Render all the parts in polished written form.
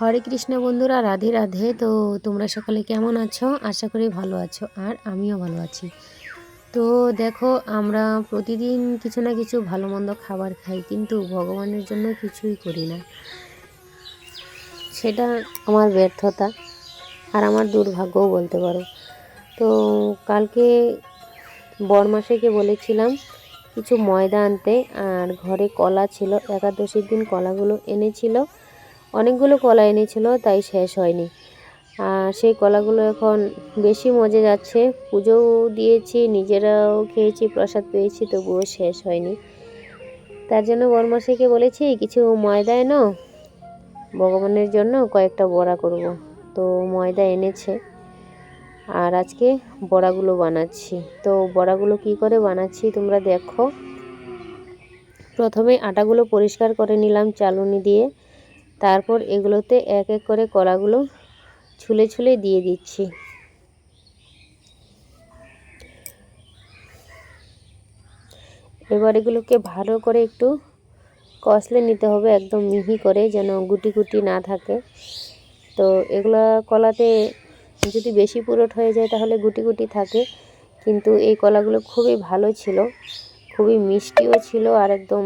হরে কৃষ্ণ বন্ধুরা, রাধে রাধে। তো তোমরা সকলে কেমন আছো? আশা করি ভালো আছো, আর আমিও ভালো আছি। তো দেখো, আমরা প্রতিদিন কিছু না কিছু ভালো মন্দ খাবার খাই, কিন্তু ভগবানের জন্য কিছুই করি না। সেটা আমার ব্যর্থতা আর আমার দুর্ভাগ্যও বলতে পারো। তো কালকে বরমাসেকে বলেছিলাম কিছু ময়দা আনতে, আর ঘরে কলা ছিল, একাদশীর দিন কলাগুলো এনেছিল। অনেকগুলো কলা এনেছিল, তাই শেষ হয়নি। আর সেই কলাগুলো এখন বেশি মজে যাচ্ছে। পুজোও দিয়েছি, নিজেরাও খেয়েছি, প্রসাদ পেয়েছি, তবুও শেষ হয়নি। তার জন্য বরমাসিকে বলেছি কিছু ময়দা এনো, ভগবানের জন্য কয়েকটা বড়া করব। তো ময়দা এনেছে, আর আজকে বড়াগুলো বানাচ্ছি। তো বড়াগুলো কি করে বানাচ্ছি তোমরা দেখো। প্রথমে আটাগুলো পরিষ্কার করে নিলাম চালুনি দিয়ে। তারপর এগুলোতে এক এক করে কলাগুলো ছুলে ছুলে দিয়ে দিচ্ছি। এবার এগুলোকে ভালো করে একটু কষলে নিতে হবে, একদম মিহি করে, যেন গুটি গুটি না থাকে। তো এগুলো কলাতে যদি বেশি পুরোট হয়ে যায় তাহলে গুটি গুটি থাকে, কিন্তু এই কলাগুলো খুবই ভালো ছিল, খুবই মিষ্টিও ছিল। আর একদম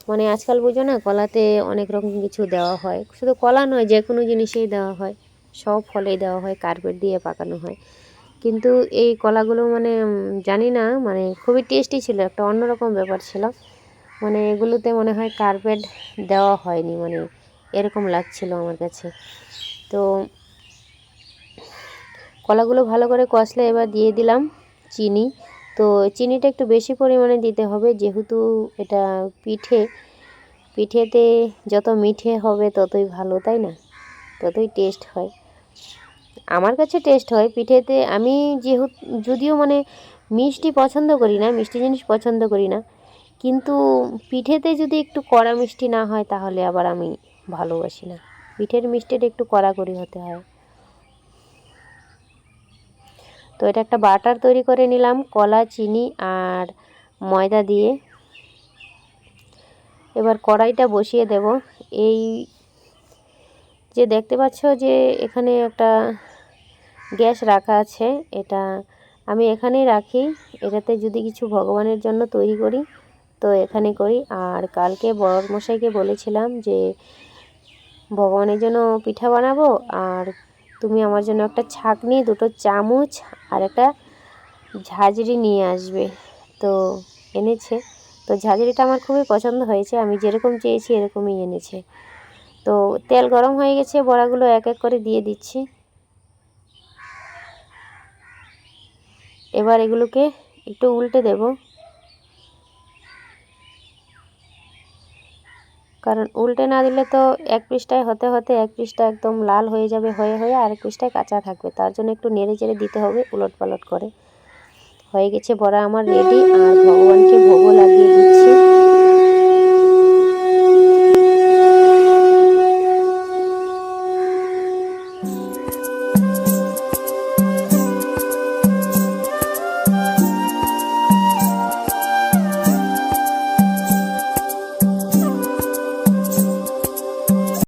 মানে আজকাল বুঝো না, কলাতে অনেক রকম কিছু দেওয়া হয়, শুধু কলা নয়, যে কোনো জিনিসেই দেওয়া হয়, সব ফলেই দেওয়া হয়, কার্পেট দিয়ে পাকানো হয়। কিন্তু এই কলাগুলো মানে জানি না, মানে খুবই টেস্টি ছিল, একটা অন্যরকম ব্যাপার ছিল। মানে এগুলোতে মনে হয় কার্পেট দেওয়া হয়নি, মানে এরকম লাগছিল আমার কাছে। তো কলাগুলো ভালো করে কষলে এবার দিয়ে দিলাম চিনি। তো চিনিটা একটু বেশি পরিমাণে দিতে হবে, যেহেতু এটা পিঠেতে যত মিঠে হবে ততই ভালো, তাই না? ততই টেস্ট হয়, আমার কাছে টেস্ট হয় পিঠেতে। আমি যদিও মানে মিষ্টি পছন্দ করি না, মিষ্টি জিনিস পছন্দ করি না, কিন্তু পিঠেতে যদি একটু কড়া মিষ্টি না হয় তাহলে আবার আমি ভালোবাসি না। পিঠের মিষ্টিটা একটু কড়াকড়ি হতে হয়। তো এটা একটা বাটার তৈরি করে নিলাম কলা, চিনি আর ময়দা দিয়ে। এবার কড়াইটা বসিয়ে দেব। এই যে দেখতে পাচ্ছ যে এখানে একটা গ্যাস রাখা আছে, এটা আমি এখানেই রাখি। এটাতে যদি কিছু ভগবানের জন্য তৈরি করি তো এখানে করি। আর কালকে বড়মশাইকে বলেছিলাম যে ভগবানের জন্য পিঠা বানাবো, আর তুমি আমার জন্য একটা ছাঁকনি, দুটো চামচ আর একটা ঝাঁঝরি নিয়ে আসবে। তো এনেছে। তো ঝাঁঝরিটা আমার খুবই পছন্দ হয়েছে, আমি যেরকম চেয়েছি এরকমই এনেছে। তো তেল গরম হয়ে গেছে, বড়াগুলো এক এক করে দিয়ে দিচ্ছি। এবার এগুলোকে একটু উল্টে দেব, কারণ উল্টে না দিলে তো এক পৃষ্ঠায় হতে হতে এক পৃষ্ঠা একদম লাল হয়ে যাবে, হয়ে আরেক পৃষ্ঠায় কাঁচা থাকবে। তার জন্য একটু নেড়ে চেড়ে দিতে হবে, উলট পালট করে। হয়ে গেছে বড়া আমার রেডি, আর ভগবানকে ভোগও লাগিয়ে দিচ্ছি।